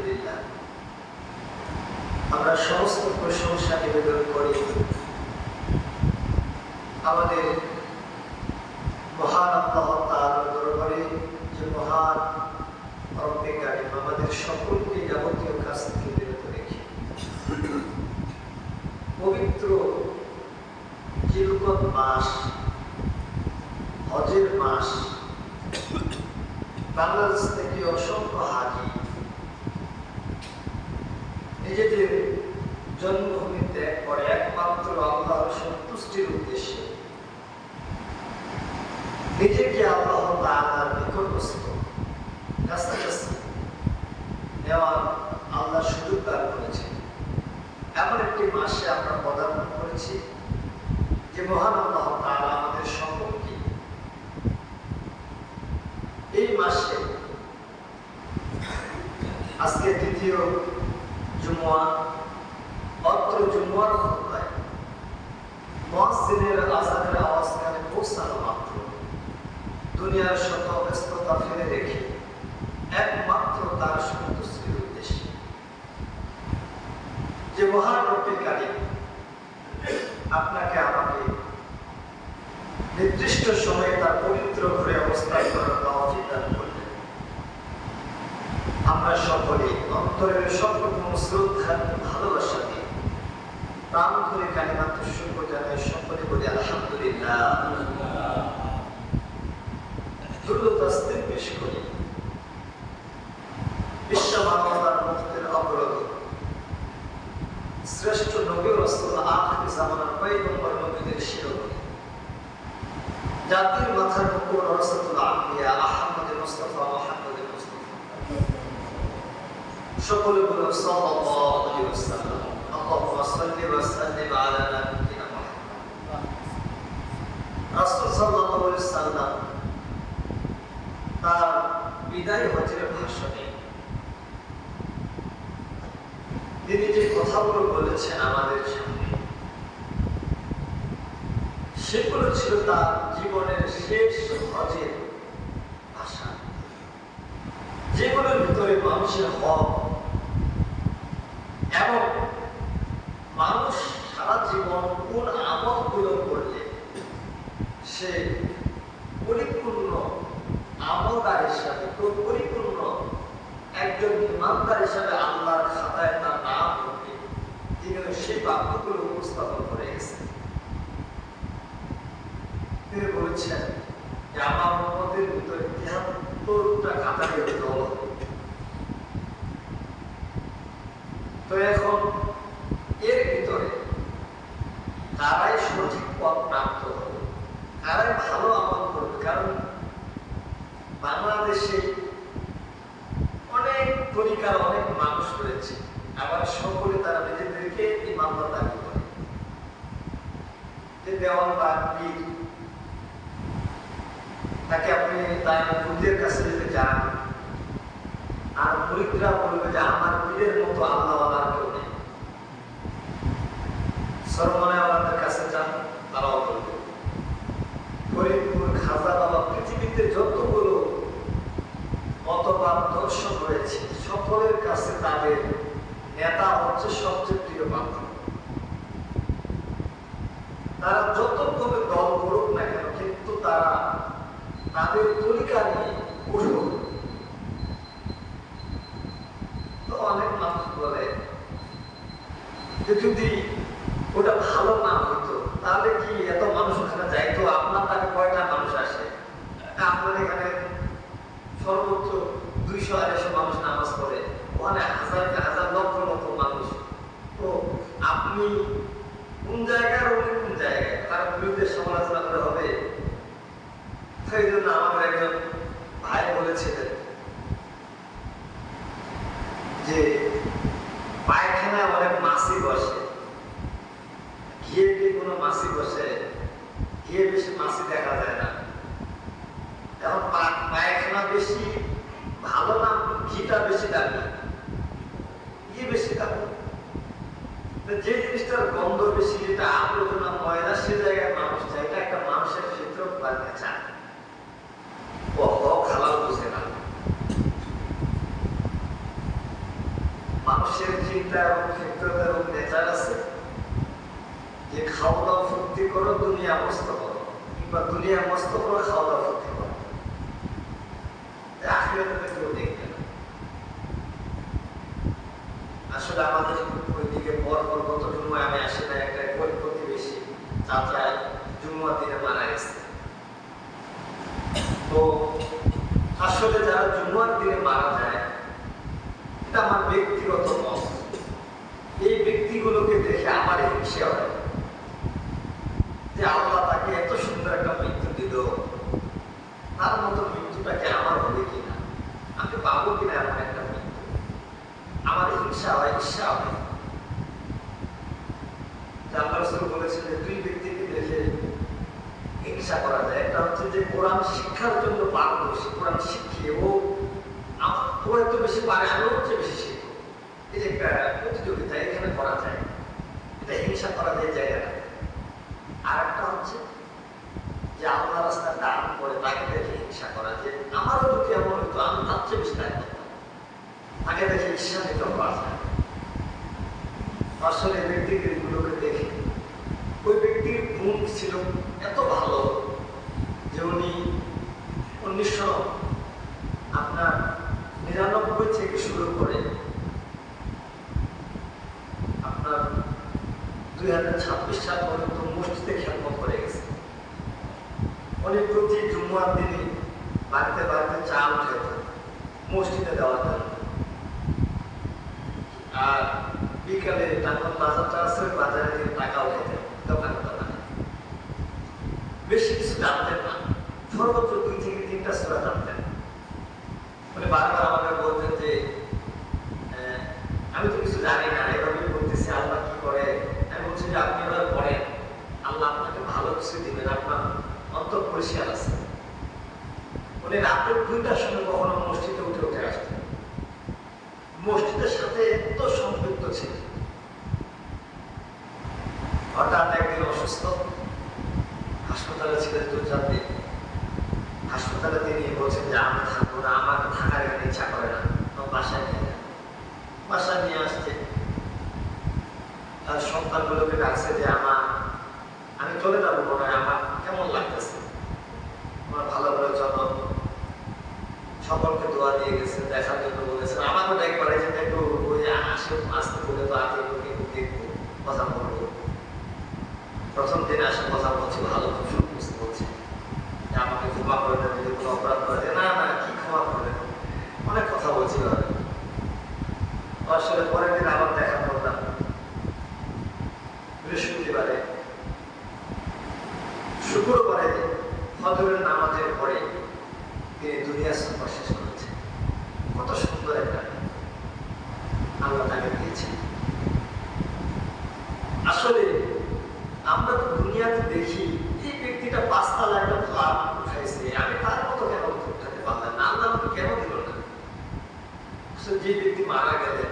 আলহামদুলিল্লাহ। আমরা সমস্ত প্রশংসা নিবেদন করি আমাদের মহান আল্লাহ তাআলার দরবারে, যে মহান রব্বে কারীম আমাদের সকলকে যাবতীয় কাজ থেকে বিরত রেখে পবিত্র জিলকদ মাস, হজের মাস, বাংলাদেশ থেকে অসংখ্য হাজি নিজেদের জন্মভূমি ত্যাগ করে একমাত্র আল্লাহর সন্তুষ্টির উদ্দেশ্যে নিজেকে আল্লাহ তাআলার নিকটস্থ কাছাকাছি নেওয়ার আল্লাহ সুযোগ দান করেছে। এমন একটি মাসে আমরা পদার্পণ করেছি যে মহান আল্লাহ তাআলা আমাদের সকলকে এই মাসে আজকে দ্বিতীয় জুমআ, অত্র জুমআর খুতবায় মুয়াজ্জিনের আযানের আওয়াজ কানে পৌঁছানো মাত্র দুনিয়ার শত ব্যস্ততা ফেলে রেখে একমাত্র তার সন্তুষ্টির উদ্দেশ্যে, যে মহান রব্বে কারীম আপনাকে আমাকে নির্দিষ্ট সময়ে তার পবিত্র ঘরে অবস্থান করার তৌফিক দান করলেন। আমরা সকলে অন্তরের সর্বপ্রথম শ্রদ্ধা ভালোবাসা দিয়ে প্রাণ করে কালিমাত শুকর জানাই, সকলে বলি আলহামদুলিল্লাহ। দুরূদ তাসবিহ পেশ করি বিশ্ব মানবতার মুক্তির অগ্রদূত শ্রেষ্ঠ নবী ও রাসূল আখির জামানার পয়গম্বর নবীদের শিরোমণি, জাতির মাথার উপর রাসূলুল আম্বিয়া আহমদ মুস্তাফা মুহাম্মদ মুস্তাফা, সকলে বলুন সাল্লাল্লাহু আলাইহি ওয়াসাল্লাম। আল্লাহুম্মা সাল্লি ওয়া সাল্লিম আলা নাবিয়িনা মুহাম্মদ। রাসূল সাল্লাল্লাহু আলাইহি ওয়াসাল্লাম তার বিদায় হজের ভাষণে তিনি যে কথাগুলো বলেছেন আমাদের সামনে, সেগুলো ছিল তার জীবনের শেষ হজের ভাষা, যেগুলোর ভিতরে মানুষের হক এবং মানুষ সারা জীবন কোন আমলগুলো করলে সে পরিপূর্ণ আমলদার হিসাবে, পরিপূর্ণ একজন ইমানদার হিসাবে আল্লাহর খাতায় তার নাম উঠবে, তিনি সেই বাক্যগুলো উপস্থাপন করে গেছেন। তিনি বলেছেন যে আমার উম্মতের ভিতরে ৭৩টা কাতারের দল হবে। তো এখন এর ভিতরে কারাই সঠিক পথ প্রাপ্ত হবে, কারাই ভালো আমল করবে। কারণ বাংলাদেশে অনেক তরিকার অনেক মানুষ রয়েছে, আবার সকলে তারা নিজেদেরকে ইমানদার দাবি করে, যে দেওয়াল বা পীর, তাকে আপনি তার মুরিদের কাছে যদি যান আর মুরিদরা বলবে যে আমার পীরের মতো আল্লাহওয়ালার কেউ নেই, সরমনাওয়ালাদের কাছে যান তারাও বলবে, ফরিদপুর, খাজা বাবা, পৃথিবীতে যতগুলো মতবাদ দর্শন রয়েছে সকলের কাছে তাদের নেতা হচ্ছে সবচেয়ে প্রিয় পাত্র। তারা যতগুলো দল করুক না কেন, কিন্তু তারা তাদের তরিকা নিয়ে উঠুক। তো অনেক মানুষ বলে যে যদি ওটা ভালো না হইতো তাহলে কি এত মানুষ ওখানে যাইতো? আপনার তাকে কয়টা মানুষ আসে? আপনার এখানে সর্বোচ্চ ২০০-২৫০ মানুষ নামাজ পড়ে, ওখানে হাজার হাজার লক্ষ লক্ষ মানুষ। তো আপনি কোন জায়গায় উনি কোন জায়গায়, তার বিরুদ্ধে সমালোচনা করে হবে? সেই জন্য আমাদের একজন ভাই বলেছিলেন যে পায়খানায় অনেক মাছি বসে, ঘিয়ে কি কোনো মাছি বসে? ঘিয়ে বেশি মাছি দেখা যায় না। এখন পায়খানা বেশি ভালো না, ঘিটা বেশি দামি? ঘি বেশি দামি। যে জিনিসটার গন্ধ বেশি, যেটা আবর্জনা ময়লা, সে জায়গায় মানুষ যায়, এটা একটা মানুষের ফিতরত বা নেচার। ও হালাল বুঝে না। মানুষের চিন্তা এবং ফিতরত এবং নেচার আছে যে খাওয়া দাওয়া ফুর্তি করো, দুনিয়া মস্ত করো, কিংবা দুনিয়া মস্ত করো, খাওয়া দাওয়া ফুর্তি করো। আখিরাতে কেউ দেখবে না। আসলে আমাদের ওইদিকে পর গত জুম্মায় আমি আসি না, একটা প্রতিবেশী চাচা জুম্মার দিনে মারা গেছে। তো আসলে যারা জুম্মার দিনে মারা যায়, এটা আমার ব্যক্তিগত মত, এই ব্যক্তিগুলোকে দেখে আমার হিংসা হয় যে আল্লাহ তাকে এত সুন্দর একটা মৃত্যু দিল, তার মতো মৃত্যুটাকে আমার হবে কিনা, আমি পাবো কিনা এমন একটা মৃত্যু। আমার হিংসা হয়, ঈর্ষা হয়। আল্লাহ রাসূল বলেছেন যে দুই ব্যক্তিকে দেখে হিংসা করা যায়। একটা হচ্ছে যে কোরআন শিক্ষার জন্য পারদর্শী, কোরআন শিখিয়ে ও এত বেশি পারে, আমি ওর চেয়ে বেশি শিখবো, এই যে একটা প্রতিযোগিতা এখানে করা যায়, এটা হিংসা করা যায় জায়গাটা। আর একটা হচ্ছে যে আল্লাহ রাস্তায় দান করে তাকে দেখে হিংসা করা, যে আমারও যদি এমন হইতো আমি তার চেয়ে বেশি দান করতাম, তাকে দেখে ঈর্ষান্বিত করা যায়। আসলে ব্যক্তিগুলোকে দেখে ওই ব্যক্তির গুণ ছিল এত ভালো যে উনি 1999 থেকে শুরু করে আপনার 2026 সাল পর্যন্ত মসজিদে খেদমত করে গেছে। উনি প্রতি জুম্মার দিনে বাড়িতে বাড়িতে চা উঠাইত মসজিদে দেওয়ার জন্য, আর বিকালে বাজারটা আছে, বাজারে দিয়ে টাকা উঠাইতেন দোকানে দোকানে। বেশি কিছু জানতেন না, সর্বোচ্চ 2 থেকে 3টা সূরা জানতেন। মানে বারবার আমাকে বলতেন যে আমি তো কিছু জানি না, এভাবে বলতেছি, আল্লাহ কি করে। আমি বলছি যে আপনি এবার পড়েন, আল্লাহ আপনাকে ভালো কিছু দিবেন, আপনার অন্তর পরিষ্কার আছে। উনি রাতের 2টার সময় কখনো মসজিদে উঠে উঠে আসতেন, মসজিদের সাথে এত সম্পৃক্ত ছিল। হঠাৎ একদিন অসুস্থ, হাসপাতালে ছিলেন 2-4 দিন। হাসপাতালে তিনি বলছেন যে আমি থাকবো না, আমার থাকার এখানে ইচ্ছা করে না, বাসায় নিয়ে যান। বাসায় নিয়ে আসছে, তার সন্তানগুলোকে ডাকছে যে আমি চলে যাবো, মনে হয় আমার কেমন লাগতেছে, আমার ভালো ভালো জন্য সকলকে দোয়া দিয়ে গেছে, দেখার জন্য বলেছেন। আমারও একবারে যে দেখবো ওই আসতে বলে তো আগে দেখবো, কথা বলবো। প্রথম দিনে আসে কথা বলছি, ভালো খুব বুঝতে বলছি যে আমাকে ক্ষমা করে দেন, যদি কোনো অপরাধ করে না না কি ক্ষমা করবেন, অনেক কথা বলছি। আসলে পরের দিন আবার দেখা করলাম বৃহস্পতিবারে, শুক্রবারে ফজরের নামাজের পরে তিনি দুনিয়া সফর শেষ করেছেন। কত সুন্দর একটা আল্লাহ তাকে দিয়েছেন। আসলে আমরা তো দুনিয়াতে দেখি এই ব্যক্তিটা 5 তলা একটা ফ্ল্যাট উঠাইছে, আমি তার মতো কেন উঠাতে পারলাম না, আল্লাহ আমাকে কেন দিল না। যে ব্যক্তি মারা গেলেন,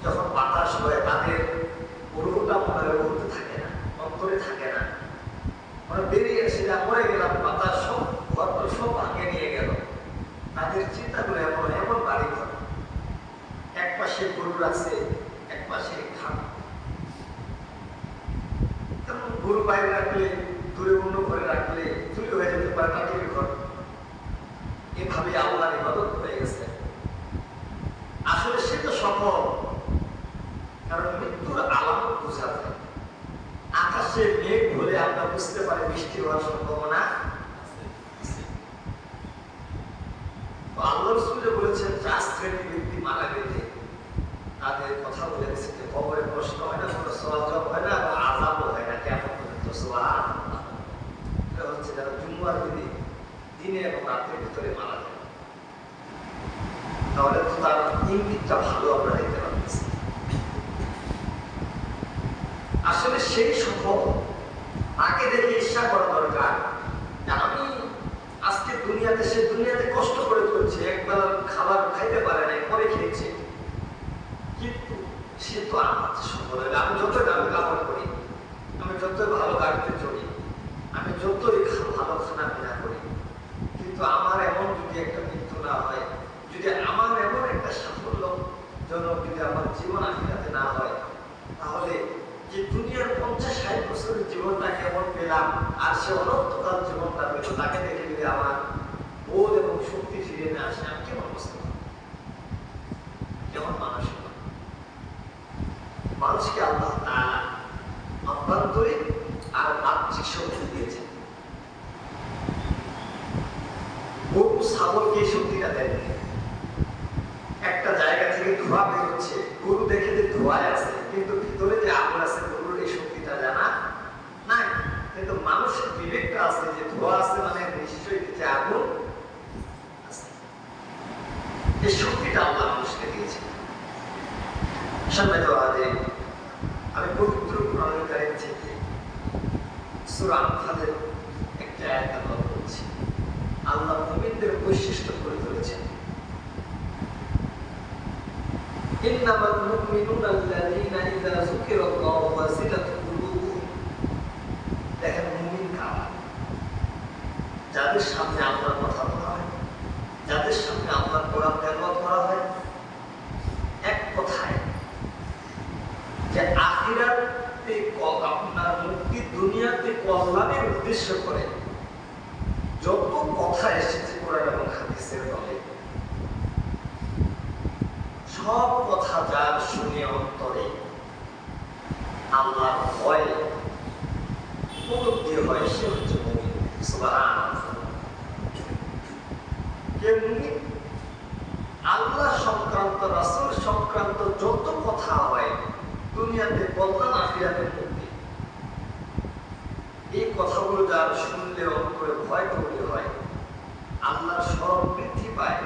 যখন বাতাস হয় তাদের রুহটা মনে রুহতে থাকে না, অন্তরে থাকে না, মানে বেরিয়ে এসে যা মরে গেলাম, বাতাস সব ঘর সব ভাঙে নিয়ে গেল। তাদের চিন্তাগুলো এমন এমন বাড়ি ঘর, এক পাশে গরু রাখছে, এক পাশে খান। গরু বাইরে রাখলে, দূরে অন্য ঘরে রাখলে চুরি হয়ে যেতে পারে, টাটির ঘর। এভাবে আল্লাহর ইবাদত হয়ে গেছে। আসলে সে তো সফল, কারণ মৃত্যুর আলামত বোঝা যায়। আকাশে মেঘ হলে আমরা বুঝতে পারি বৃষ্টি হওয়ার সম্ভাবনা আছে। আল্লাহ রাসূল বলেছেন 4 শ্রেণীর ব্যক্তি মারা গেলে তাদের কথা বলে গেছে যে কবরে প্রশ্ন হয় না, কোনো সওয়াব হয় না, এবং আযাবও হয় না কিয়ামত পর্যন্ত। সুবহানাল্লাহ। এটা হচ্ছে যারা জুমার দিনে এবং রাতের ভিতরে মারা যায়। তাহলে তো তার ইঙ্গিতটা ভালো আমরা দেখতে পাচ্ছি। আসলে সেই সফল, তাকে দেখে ঈর্ষা করা দরকার। আমি আজকে দুনিয়াতে কষ্ট করে চলছে, একবেলা খাবার খাইতে পারে নাই, পরে খেয়েছে, কিন্তু সে তো আমার সফল হলে। আমি যতই দামি কাপড় করি, আমি যতই ভালো গাড়িতে চড়ি, আমি যতই ভালো খানা পিনা করি, কিন্তু আমার এমন যদি একটা মৃত্যু না হয়, যদি আমার এমন একটা সাফল্য জন্য যদি আমার জীবন আখিরাতে না হয়, তাহলে যে দুনিয়ার 50-60 বছরের জীবনটা কেমন পেলাম আর সে অনন্তকাল জীবনটা পেল, তাকে দেখে যদি আমার বোধ এবং শক্তি ফিরে না আসে, আমি কেমন বুঝতে পারব? কেমন মানসিক মানুষকে আল্লাহ তাআলা অভ্যন্তরীণ আর বাহ্যিক শক্তি দিয়েছেন। গরু ছাগলকে এই শক্তিটা দেন। একটা জায়গা থেকে ধোঁয়া বেরোচ্ছে, গরু দেখে যে ধোঁয়ায় আছে, কিন্তু ভিতরে যে আগুন আছে গরুর এই শক্তিটা জানা নাই। কিন্তু মানুষের বিবেকটা আছে যে ধোঁয়া আছে মানে নিশ্চয়ই যে আগুন আছে। এই শক্তিটা আল্লাহ মানুষকে দিয়েছে। সম্মানিত হাজিরিন, আমি পবিত্র কোরআনুল কারীম থেকে সূরা আনফালের একটা আয়াত তেলাওয়াত করছি। আল্লাহ মুমিনদের বৈশিষ্ট্য করে তুলেছেন। ইন্নামাল মুমিনুনা আল্লাযীনা ইযা যুকিরাল্লাহু ওয়াজিলাত কুলুবুহুম। দেখেন মুমিন কারা? যাদের সামনে আল্লাহর কথা বলা হয়, যাদের সামনে আল্লাহর কোরআন তেলাওয়াত করা হয়, এক কথায় যে আখিরাতে আপনার মুক্তি, দুনিয়াতে কল্যাণের উদ্দেশ্য করে যত কথা এসেছে কোরআন এবং হাদিসের বলে, সব কথা যার শুনে অন্তরে আল্লাহর ভয় উপলব্ধি হয়, সে হচ্ছে মুমিন। সুবহানাল্লাহ। কে মুমিন? আল্লাহ সংক্রান্ত, রাসূল সংক্রান্ত যত কথা হয়, দুনিয়াতে কল্যাণ, আখিরাতে মুক্তি, এই কথাগুলো যার শুনলে অন্তরে ভয় তৈরি হয়, আল্লাহর স্মরণ বৃদ্ধি পায়,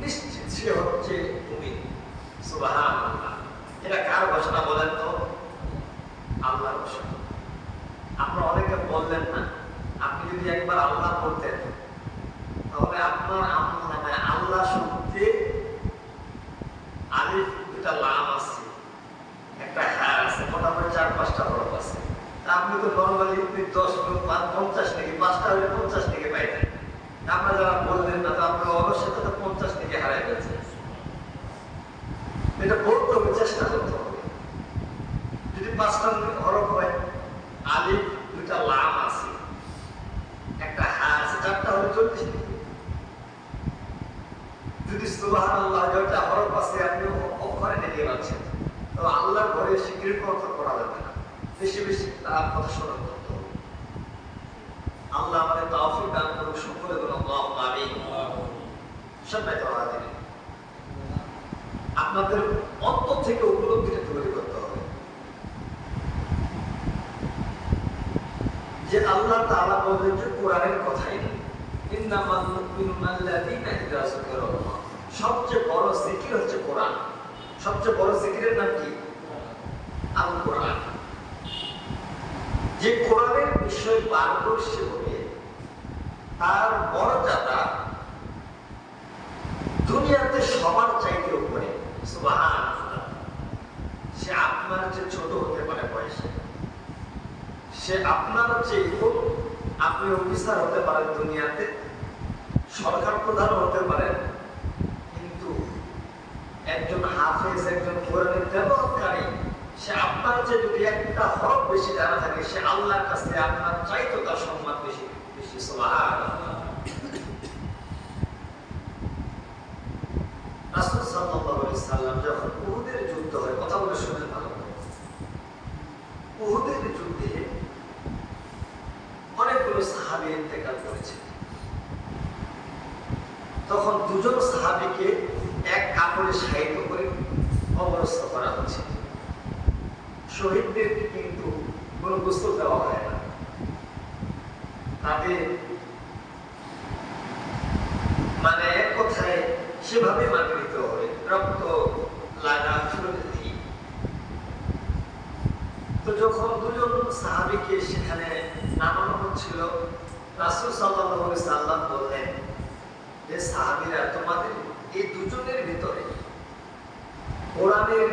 নিশ্চিত সে হচ্ছে মুমিন। সুবহানাল্লাহ। এটা কার ঘোষণা বলেন তো? আল্লাহর ঘোষণা। আপনারা অনেকে বললেন না, আপনি যদি একবার আল্লাহ বলতেন, তাহলে আপনার আমলনামায় আল্লাহ শব্দে আলিফ দুটা লাম আছে, একটা হ্যাঁ আছে, মোটামুটি 4-5টা হরফ আছে। তা আপনি তো নরমালি 10 50 নাকি 5টা হলে 50 থেকে পাইতেন। আপনারা যারা বললেন না, তো আপনার অবশ্যই তো 50 থেকে হারাই গেছে। এটা বলতে হবে, চেষ্টা করতে হবে। যদি 5টা হরফ হয়, আলিফ দুটা লাম আছে, একটা হ্যাঁ আছে, 4টা হলে 40 নাকি। যদি সুবহানাল্লাহ যেটা হরফ আছে আপনি অক্ষরে নিয়ে যাচ্ছেন, তো আল্লাহর ঘরে স্বীকৃতি কথা করা যাবে না, বেশি বেশি তার কথা স্মরণ করতে হবে। আল্লাহ আমাদের তৌফিক দান করুন, সকলে বলুন আল্লাহুম্মা আমিন। সম্মানিত হাজিরিন, আপনাদের অন্তর থেকে উপলব্ধিটা তৈরি করতে হবে যে আল্লাহ তাআলা বলেন যে কোরআনের কথাই ইন্নামাল মুমিনুনা আল্লাযীনা ইযা যুকিরাল্লাহ। সবচেয়ে বড় জিকির হচ্ছে কোরআন। সবচেয়ে বড় জিকিরের নাম কি? আল কোরআন। যে কোরআনের বিষয় পারদর্শী হবে, তার মর্যাদা দুনিয়াতে সবার চাইতে উপরে। সুবহানাল্লাহ। সে আপনার চেয়ে ছোট হতে পারে বয়সে, সে আপনার চেয়ে আপনি অফিসার হতে পারেন দুনিয়াতে, সরকার প্রধান হতে পারেন, কিন্তু একজন হাফেজ, একজন কোরআনের তেলাওয়াতকারী, সে আপনার চেয়ে যদি একটা হরফ বেশি জানা থাকে, সে আল্লাহর কাছে আপনার চাইতো তার সম্মান বেশি বেশি। সুবহানাল্লাহ। রাসূল সাল্লাল্লাহু আলাইহি সাল্লাম যখন উহুদের যুদ্ধ হয়, কথা বলে শুনেন ভালো করে, উহুদের যুদ্ধে অনেকগুলো সাহাবী ইন্তেকাল করেছে। তখন দুজন সাহাবীকে এক কাপড়ে শায়িত করে কবরস্থ করা হচ্ছে। শহীদদেরকে কিন্তু কোনো গোসল দেওয়া হয় না, তাদের মানে এক কথায় সেভাবে মাটি দিতে হবে, রক্ত লাগা শরীরে দিয়ে। তো যখন দুজন সাহাবীকে সেখানে নামানো হচ্ছিল, রাসূল সাল্লাল্লাহু আলাইহি সাল্লাম বললেন যে সাহাবীরা, তোমাদের এই দুজনের ভিতরে কোরআনের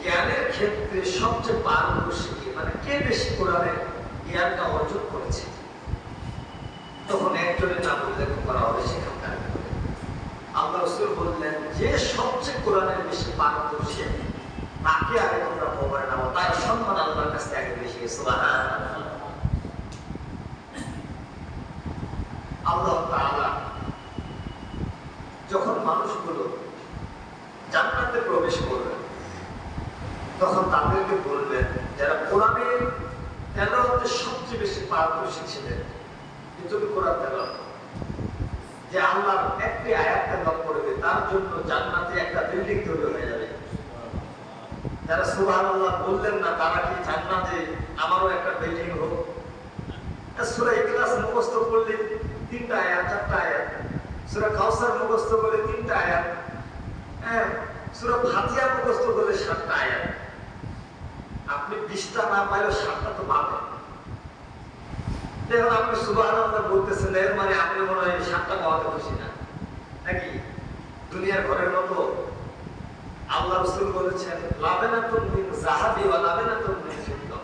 জ্ঞানের ক্ষেত্রে সবচেয়ে পারদর্শী কে, মানে কে বেশি কোরআনের জ্ঞানটা অর্জন করেছে? তখন একজনের নাম উল্লেখ করা হবে সেখানকার। আল্লাহ রাসূল বললেন যে সবচেয়ে কোরআনের বেশি পারদর্শী তাকে আগে তোমরা খবরে নাও, তার সম্মান আল্লাহর কাছে আগে বেশি। সুবহানাল্লাহ। আল্লাহ তাআলা যখন মানুষগুলো জান্নাতে প্রবেশ করবে তখন তাদেরকে বলবেন যারা কোরআনের তেলাওয়াতে সবচেয়ে বেশি পারদর্শী ছিলেন, তুমি কোরআন তেলাওয়াত যে আল্লাহর একটি আয়াত তেলাওয়াত করবে তার জন্য জান্নাতে একটা বিল্ডিং তৈরি হয়ে যাবে। যারা সুবহানাল্লাহ বললেন না তারা কি জান্নাতে আমারও একটা বিল্ডিং হোক? সূরা ইখলাস মুখস্থ করলে 3টা আয়াত 4টা আয়াত, সূরা কাউসার মুখস্থ করলে 3টা আয়াত, হ্যাঁ সূরা ফাতিহা মুখস্থ করলে 7টা আয়াত। আপনি 20টা না পাইলেও 7টা তো পাবেন। এখন আপনি সুবহানাল্লাহ বলতেছেন, এর মানে আপনি মনে হয় 7টা পাওয়াতে খুশি না নাকি? দুনিয়ার ঘরের মতো আল্লাহ রাসূল বলেছেন লাবেনাতুন মিন যাহাবি ওয়া লাবেনাতুন মিন ফিদ্দা,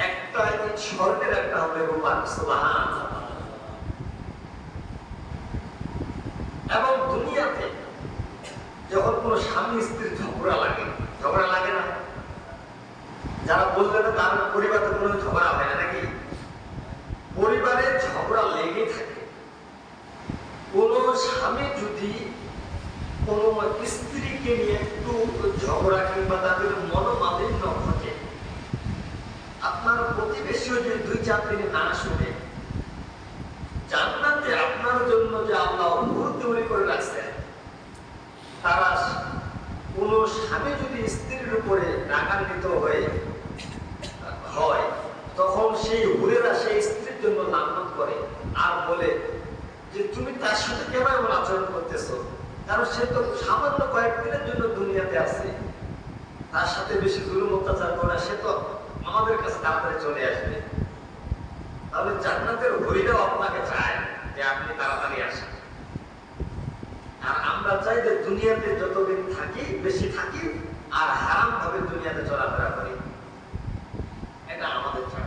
একটা স্বর্ণের একটা হবে রূপার। সুবহানাল্লাহ। এবং দুনিয়াতে যখন কোনো স্বামী স্ত্রীর ঝগড়া লাগে না? যারা বললেন তার পরিবারে কোনো ঝগড়া হয় না নাকি? পরিবারে ঝগড়া লেগে থাকে। কোন স্বামী যদি কোন স্ত্রীকে নিয়ে একটু ঝগড়া কিংবা তাদের মনোমালিন্য ঘটে, আপনার প্রতিবেশীও যদি 2-4 দিনে না শুনে, জান্নাতে আপনার জন্য যে আল্লাহ নূর তৈরি করে রাখছেন, তারা কোন স্বামী যদি স্ত্রীর উপরে রাগান্বিত হয় তখন সেই হুরেরা সেই স্ত্রীর জন্য লানত করে আর বলে যে তুমি তার সাথে কেন এমন আচরণ করতেছো, কারণ সে তো সামান্য কয়েকদিনের জন্য দুনিয়াতে আছে, তার সাথে বেশি জুলুম অত্যাচার করে, সে তো আমাদের কাছে তাড়াতাড়ি চলে আসবে। তাহলে জান্নাতের হরিরাও আপনাকে চায় যে আপনি তাড়াতাড়ি আসেন। আর আমরা চাই যে দুনিয়াতে যতদিন থাকি বেশি থাকি আর হারাম ভাবে দুনিয়াতে চলাফেরা করি, এটা আমাদের চাই।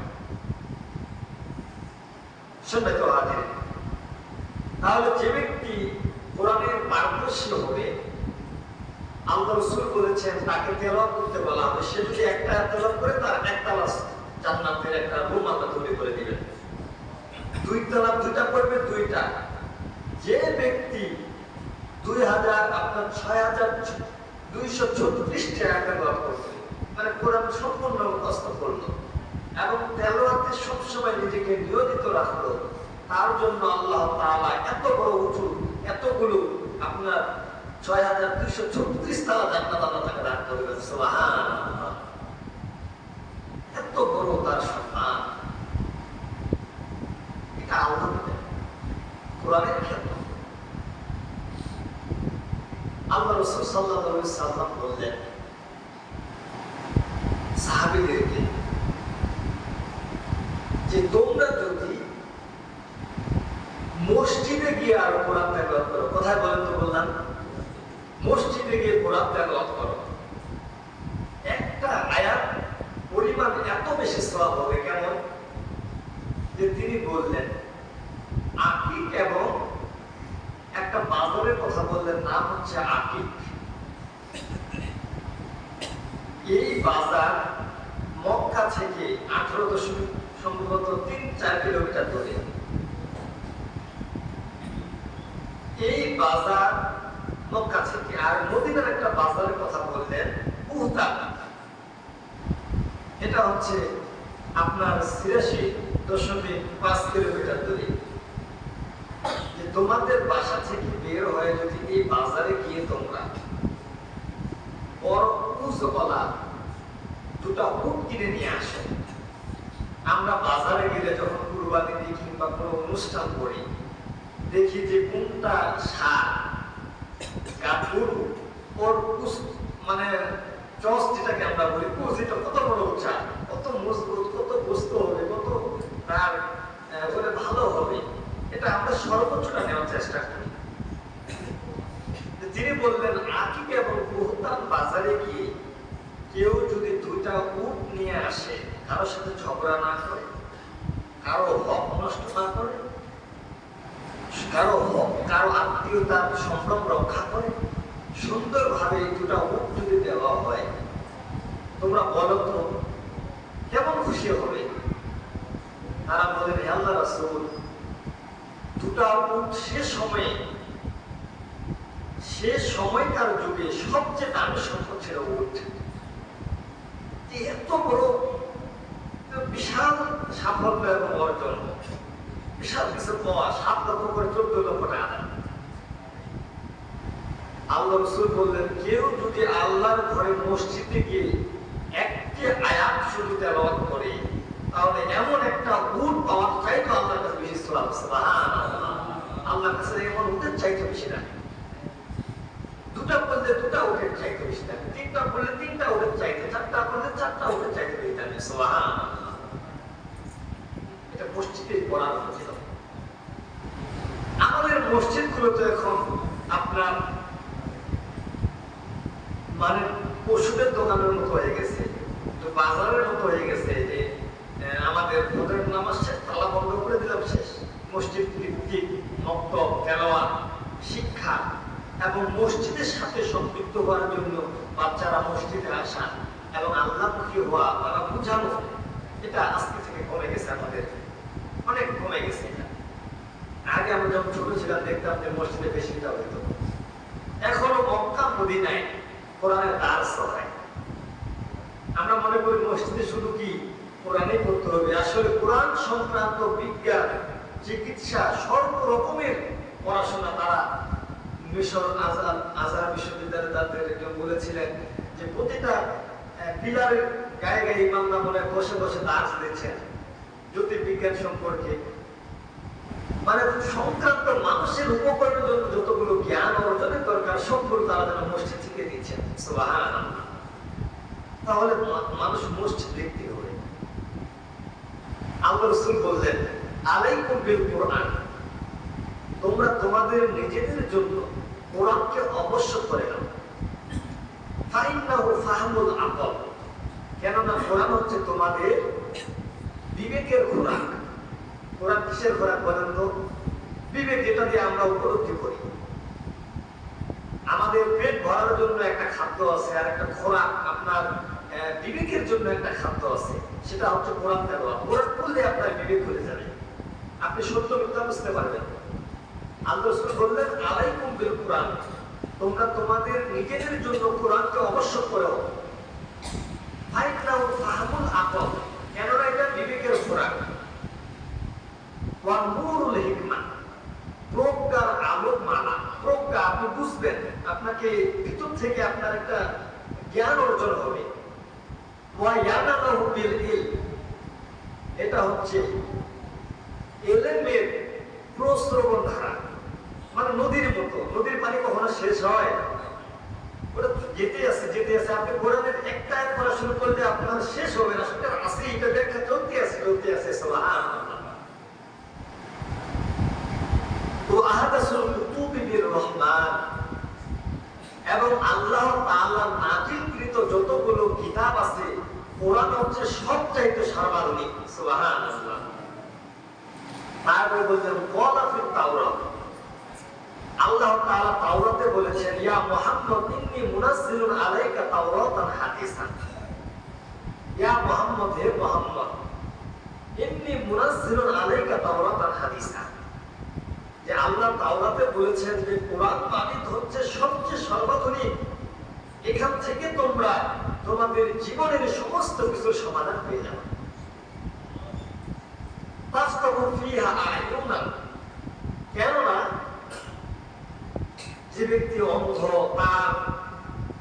শুনবে তো হাজির। তাহলে যে ব্যক্তি কোরআনের পারদর্শী হবে, আল্লাহ রাসূল বলেছেন তাকে তেলাওয়াত করতে বলা হবে। সে যদি একটা তেলাওয়াত করে তার একতলা জান্নাতের একটা রুম আল্লাহ তৈরি করে দিবেন। 2 তলা 2টা করবে 2টা। যে ব্যক্তি 6234 আয়াত তেলাওয়াত করবে, মানে কোরআন সম্পূর্ণ মুখস্থ করলো এবং তেলাওয়াতে সবসময় নিজেকে নিয়োজিত রাখলো, তার জন্য আল্লাহ তাআলা এত বড় উঁচু এতগুলো আপনার 6234 তলা জান্নাত আল্লাহ তাকে দান করবেন। সুবহানাল্লাহ। এত বড় তার সম্মান, এটা আল্লাহ দেন কোরআনের ক্ষেত্রে। আল্লাহ রাসূল সাল্লাল্লাহু আলাইহি সাল্লাম বললেন সাহাবীদেরকে যে তোমরা যদি মসজিদে গিয়ে আর কোরআন তেলাওয়াত করো, কোথায় বলেন তো? বললাম মসজিদে গিয়ে কোরআন তেলাওয়াত করো, একটা আয়াত পরিমাণ এত বেশি সওয়াব হবে। কেমন? যে তিনি বললেন আকিক এবং একটা বাজারের কথা বললেন, নাম হচ্ছে আকিক। এই বাজার মক্কা থেকে 18 সম্ভবত 3-4 কিলোমিটার দূরে। এই বাজার মক্কা থেকে। আর মদিনার একটা বাজারের কথা বললেন উহতা, এটা হচ্ছে আপনার 86.5 কিলোমিটার দূরে। যে তোমাদের বাসা থেকে বের হয়ে যদি এই বাজারে গিয়ে তোমরা বড় উঁচুওয়ালা 2টা উট কিনে নিয়ে আসো। আমরা বাজারে গেলে যখন কুরবানি দিই কিংবা কোনো অনুষ্ঠান করি, দেখি যে কোনটা ষাঁড় গরু, ওর মানে চস যেটাকে আমরা বলি, কুচিটা কত বড় উঁচা, কত মজবুত, কত গোস্ত হবে, কত তার ভালো হবে, এটা আমরা সর্বোচ্চটা নেওয়ার চেষ্টা করি। তিনি বললেন আকিক এবং উহতান বাজারে গিয়ে কেউ যদি 2টা উট নিয়ে আসে, কারোর সাথে ঝগড়া না করে, কারো হক নষ্ট না করে, কারো আত্মীয়তার সম্ভ্রম রক্ষা করে, ভাবে দুটা উট যদি দেওয়া হয়, তোমরা বলো তো কেমন খুশি হবে? তারা বলেন, হে আল্লাহর রাসূল, দুটা উট শেষ সময়কার যুগে সবচেয়ে দামি সম্পদ ছিল উট। এত বড় বিশাল সাফল্য এবং অর্জন, বিশাল কিছু পাওয়া, 7 লক্ষ করে 14 লক্ষ টাকা। আল্লাহ রাসূল বললেন, কেউ যদি আল্লাহর ঘরে মসজিদে গিয়ে একটি আয়াত শুধু তেলাওয়াত করে, তাহলে এমন একটা উট পাওয়ার চাইতো আল্লাহর কাছে বেশি সওয়াব। সুবহানাল্লাহ, আল্লাহর কাছে এমন উটের চাইতে বেশি না। দুটা বললে দুটা উটের চাইতে বেশি না, তিনটা বললে তিনটা উটের চাইতে, চারটা বললে চারটা উটের চাইতে বেশি না। সুবহানাল্লাহ, এটা মসজিদে পড়ার ছিল। আমাদের মসজিদগুলো তো এখন আপনার মানে ওষুধের দোকানের মতো হয়ে গেছে, বাজারের মতো হয়ে গেছে। যে আমাদের ফজরের নামাজ শেষ, তালা বন্ধ করে দিলাম, শেষ। মসজিদ ভিত্তিক মক্তব, তেলাওয়াত, শিক্ষা এবং মসজিদের সাথে সম্পৃক্ত হওয়ার জন্য বাচ্চারা মসজিদে আসা এবং আল্লাহমুখী হওয়া, তারা বুঝানো, এটা আজকে থেকে কমে গেছে, আমাদের অনেক কমে গেছে। এটা আগে আমরা যখন ছোট ছিলাম দেখতাম যে মসজিদে বেশি যাওয়া হতো। এখনো মক্কা মদিনায় কোরআনের দার্স হয়। আমরা মনে করি মসজিদে শুধু কি কোরআনই পড়তে হবে। আসলে কোরআন সংক্রান্ত বিজ্ঞান, চিকিৎসা, সর্ব রকমের পড়াশোনা তারা মিশর আজহার বিশ্ববিদ্যালয়ে তাদের একজন বলেছিলেন যে প্রতিটা পিলারের গায়ে গায়ে ইমামরা মনে বসে বসে দার্স দিচ্ছেন জ্যোতির্বিজ্ঞান সম্পর্কে, মানে সংক্রান্ত মানুষের উপকরণের জন্য যতগুলো জ্ঞান অর্জনের দরকার সবগুলো তারা যেন মসজিদ থেকে দিচ্ছেন। সুবহানাল্লাহ, তাহলে মানুষ মসজিদ দেখতে হবে। আল্লাহ রাসূল বললেন, আলাইকুম বিল কোরআন, তোমরা তোমাদের নিজেদের জন্য কোরআনকে অবশ্য করে নাও। ফাইন্নাহু ফাহমুল আকল, কেননা কোরআন হচ্ছে তোমাদের বিবেকের খোরাক। কোরআন কিসের খোরাক বলেন তো? বিবেক, যেটা দিয়ে আমরা উপলব্ধি করি। আমাদের পেট ভরার জন্য একটা খাদ্য আছে, আর একটা খোরাক আপনার বিবেকের জন্য একটা খাদ্য আছে, সেটা হচ্ছে কোরআন তেলাওয়াত। কোরআন পড়লে আপনার বিবেক খুলে যাবে, আপনি সত্য মিথ্যা বুঝতে পারবেন। আল্লাহ রাসূল বললেন, আলাইকুম বিল কোরআন, তোমরা তোমাদের নিজেদের জন্য কোরআনকে অবশ্য করো। ফাইন্নাহু ফাহমুল আকল, কেননা এটা বিবেকের খোরাক। ওয়া নূরুল হিকমা, প্রজ্ঞার আলোক মালা। প্রজ্ঞা, আপনি বুঝবেন, আপনাকে ভিতর থেকে আপনার একটা জ্ঞান অর্জন হবে। ওয়া ইয়ানালহু বিল ইলম, এটা হচ্ছে ইলমের প্রস্রবণ ধারা, মানে নদীর মতো। নদীর পানি কখনো শেষ হয়? ওটা যেতে আছে যেতে আছে। আপনি কোরআনের একটা আয়াত পড়া শুরু করলে আপনার শেষ হবে না, সেটা আছে, এটা ব্যাখ্যা চলতে আছে চলতে আছে। সুবহানাল্লাহ। এবং আল্লাহ তাআলা নাযিলকৃত যতগুলো কিতাব আছে, কোরআন হচ্ছে সবচাইতে সর্বাধিক। সুবহানাল্লাহ। তারপরে বলছেন ওয়ালা ফিত তাওরাত, আল্লাহ তাআলা তাওরাতে বলেছেন, ইয়া মুহাম্মদ ইন্নী মুনাজ্জিলুন আলাইকা তাওরাতান হাদিসান। ইয়া মুহাম্মদ, হে মুহাম্মদ, ইন্নী মুনাজ্জিলুন আলাইকা তাওরাতান হাদিসান, যে আল্লাহ তাওরাতে বলেছেন যে কোরআন পানি হচ্ছে সবচেয়ে সর্বাধিক, এখান থেকে তোমরা তোমাদের জীবনের সমস্ত কিছুর সমাধান পেয়ে যাবে। তাফতাহু ফিহা আয়ুনান, কেননা যে ব্যক্তি অন্ধ, তার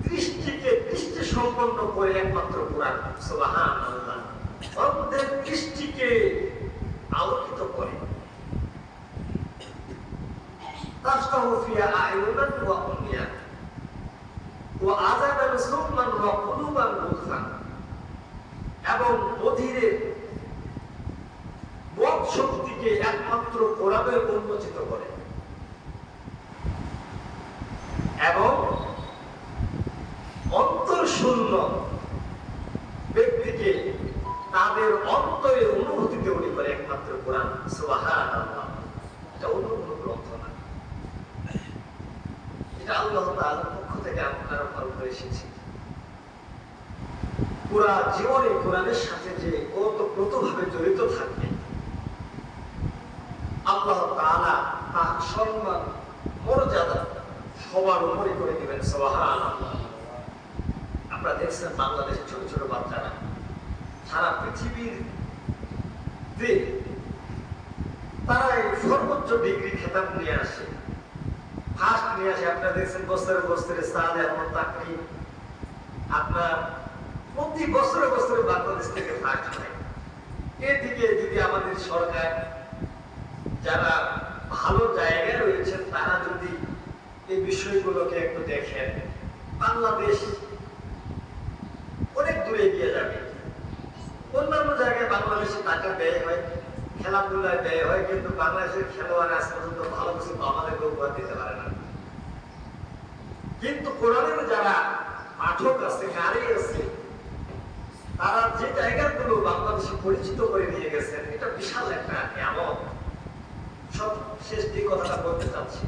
দৃষ্টিকে দৃষ্টি সম্পন্ন করে একমাত্র কোরআন। সুবহানাল্লাহ, অন্ধের দৃষ্টিকে আলোকিত করে। তাফতাহু ফিহা আয়ুনান ওয়া উমিয়ান ওয়া আযাবান সুম্মান ওয়া কুলুবান গুলফান, এবং বধিরের বদ শক্তিকে একমাত্র কোরআনে উন্মোচিত করে, এবং অন্তর শূন্য ব্যক্তিকে তাদের অন্তরের অনুভূতি তৈরি করে একমাত্র কোরআন। সুবহানাল্লাহ, এটা অন্য কোনো গ্রন্থ না, এটা আল্লাহ তাআলার পক্ষ থেকে থেকে আপনারা ভালো করে এসেছি। পুরা জীবনে কোরআনের সাথে যে ওতপ্রোতভাবে জড়িত থাকবে, আল্লাহ তাআলা তার সম্মান মর্যাদা সবার উপরে করে দিবেন। সুবহানাল্লাহ। আপনারা দেখছেন বাংলাদেশের ছোট ছোট বাচ্চারা সারা পৃথিবীর তারা সর্বোচ্চ ডিগ্রি খেতাব নিয়ে আসে, ফার্স্ট নিয়ে আসে। আপনারা দেখছেন বছরে বছরে সাদ আহমদ তাকরি আপনার প্রতি বছরে বছরে বাংলাদেশ থেকে ফার্স্ট হয়। এদিকে যদি আমাদের সরকার যারা ভালো জায়গায় রয়েছেন তারা যদি এই বিষয়গুলোকে একটু দেখেন, বাংলাদেশ অনেক দূরে এগিয়ে যাবে। অন্যান্য জায়গায় বাংলাদেশে টাকা ব্যয় হয়, খেলাধুলায় ব্যয় হয়, কিন্তু বাংলাদেশের খেলোয়াড় আজ পর্যন্ত ভালো কিছু আমাদেরকে উপহার দিতে পারে না। কিন্তু কোরআনের যারা পাঠক আছে, কারি আছে, তারা যে জায়গাগুলো বাংলাদেশে পরিচিত করে নিয়ে গেছেন, এটা বিশাল একটা নিয়ামত। সব শেষ যে কথাটা বলতে চাচ্ছি,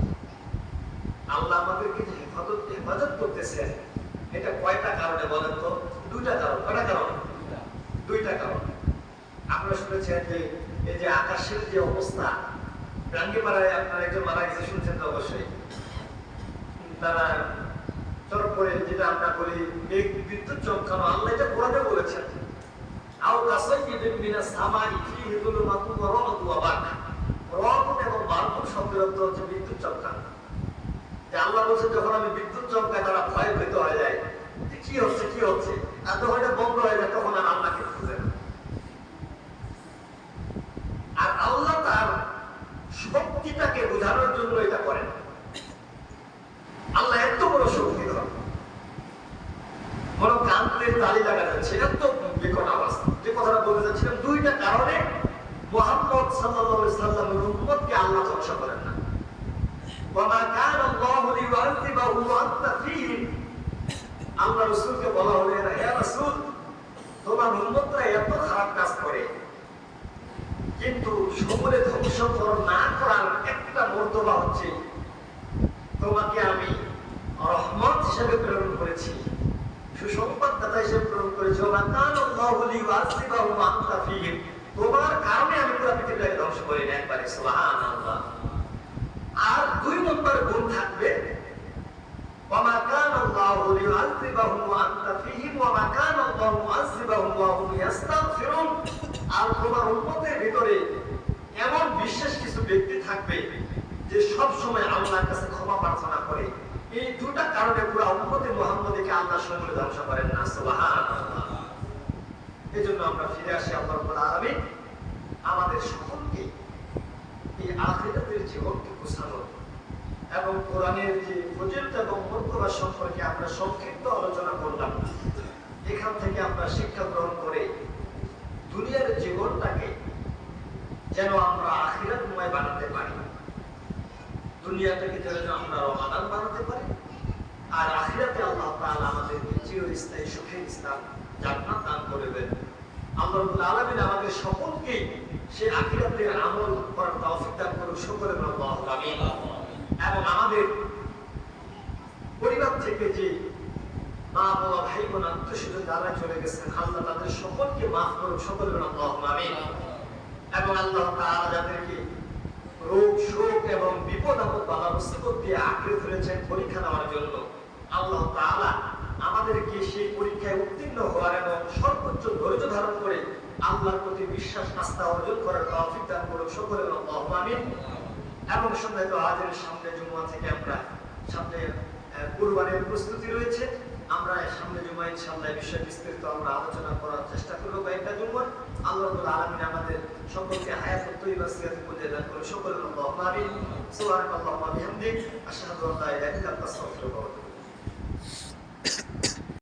আল্লাহ আমাদেরকে যে হেফাজত করতেছেন, এটা কয়টা কারণে বলেন তো? দুইটা কারণ। কয়টা কারণ? দুইটা কারণ। আপনারা শুনেছেন যে এই যে আকাশের যে অবস্থা, রাঙ্গিপাড়ায় আপনার একজন মারা গেছে, শুনছেন তো অবশ্যই। তারা চরম করে যেটা আমরা বলি মেঘ বিদ্যুৎ চমকানো, আল্লাহ এটা কোরআনে বলেছেন। আও কাসাইয়্যিবিন মিনাস সামাই ফীহি যুলুমাতুন ওয়া রা'দুন ওয়া বারক। রা'দ এবং বারক শব্দের অর্থ হচ্ছে বিদ্যুৎ চমকানো। যে আল্লাহ বলছেন যখন আমি বিদ্যুৎ চমকাই তারা ভয়ে ভীত হয়ে যায়, যে কি হচ্ছে কি হচ্ছে, আর যখন এটা বন্ধ হয়ে যায় তখন আর আল্লাহকে খুঁজে না। আর আল্লাহ তার শক্তিটাকে বোঝানোর জন্য এটা করেন। আল্লাহ এত বড় শক্তিধর, বড় কান্তের তালি লাগা যাচ্ছে, এত বিকট আওয়াজ। যে কথাটা বলতে চাচ্ছিলাম, দুইটা কারণে মুহাম্মদ সাল্লাল্লাহু আলাইহি সাল্লামের উম্মতকে আল্লাহ ধ্বংস করেন না। ওয়া মা কানা আল্লাহু লিয়ুআযিবাহুম ওয়া আনতা ফীহিম। আল্লাহ রাসূলকে বলা হলো, হে রাসূল, তোমার উম্মতরা এত খারাপ কাজ করে, কিন্তু সমূলে ধ্বংস না করার একটা মর্তবা হচ্ছে তোমাকে আমি রহমত হিসেবে প্রেরণ করেছি, সুসংবাদদাতা হিসেবে প্রেরণ করেছি। ওয়া কানা আল্লাহু লিয়ুআযিবাহুম ওয়া আনতা ফীহিম। তোমার কারণে আমি পুরো পৃথিবীটাকে ধ্বংস করি না একবারে। সুবহানাল্লাহ। আর দুই নম্বর গুণ থাকবে, ওয়া মা কানা আল্লাহু লিয়ুআযিবাহুম ওয়া আনতা ফীহিম ওয়া মা কানা আল্লাহু মুআযিবাহুম ওয়া হুম ইস্তাগফিরুন। আর তোমার উম্মতের ভিতরে এমন বিশেষ কিছু ব্যক্তি থাকবে যে সব সময় আল্লাহর কাছে ক্ষমা প্রার্থনা করে। এই দুটা কারণে পুরো উম্মতে মুহাম্মদীকে আল্লাহ সমূলে ধ্বংস করেন না। সুবহানাল্লাহ। এজন্য আমরা ফিরে আসি আল্লাহ রাব্বুল আলামিন আমাদের সকলকে এই আখিরাতের জীবনকে গোছানো এবং কোরআনের যে ফজিলত এবং মর্যাদা সম্পর্কে আমরা সংক্ষিপ্ত আলোচনা করলাম, এখান থেকে আমরা শিক্ষা গ্রহণ করে দুনিয়ার জীবনটাকে যেন আমরা আখিরাতময় বানাতে পারি, দুনিয়াটাকে যেন আমরা রমাদান বানাতে পারি, আর আখিরাতে আল্লাহ তাআলা আমাদেরকে চিরস্থায়ী সুখের স্থান জান্নাত দান করবেন। আল্লাহ রাব্বুল আলামিন আমাদের সকলকে সেই আখিরাতের আমল করার তৌফিক দান করুন। সকলে আল্লাহু আমিন। এবং আমাদের পরিবার থেকে যে মা বাবা ভাই বোন আত্মীয় যারা চলে গেছেন, আল্লাহ তাদের সকলকে মাফ করুন। সকলে আল্লাহু আমিন। এবং আল্লাহ তাআলা যাদেরকে রোগ শোক এবং বিপদ আপদ বালা মুসিবত দিয়ে আঁকড়ে ধরেছেন পরীক্ষা নেওয়ার জন্য, আল্লাহ তাআলা আমাদেরকে সেই পরীক্ষায় উত্তীর্ণ হওয়ার এবং সর্বোচ্চ ধৈর্য ধারণ করে আল্লাহর প্রতি বিশ্বাস আস্থা অর্জন করার তৌফিক দান করুন। সকলে আল্লাহু আমিন। এবং সন্ধ্যায় তো হাজিরের সামনে জুমা থেকে আমরা সামনে কুরবানির প্রস্তুতি রয়েছে, আমরা সামনে জুমা ইনশাআল্লাহ এই বিষয়ে বিস্তারিত আমরা আলোচনা করার চেষ্টা করব। কয়েকটা জুমা আল্লাহ রাব্বুল আলামিন আমাদের সকলকে হায়াতুত তাইয়্যিবা সিয়াত বুঝে দান করুন। সকলে আল্লাহু আমিন। সুবহানাল্লাহি ওয়া বিহামদিহি আশহাদু আল্লা ইলাহা ইল্লা আনতা আস্তাগফিরুকা ওয়া আতুবু ইলাইক।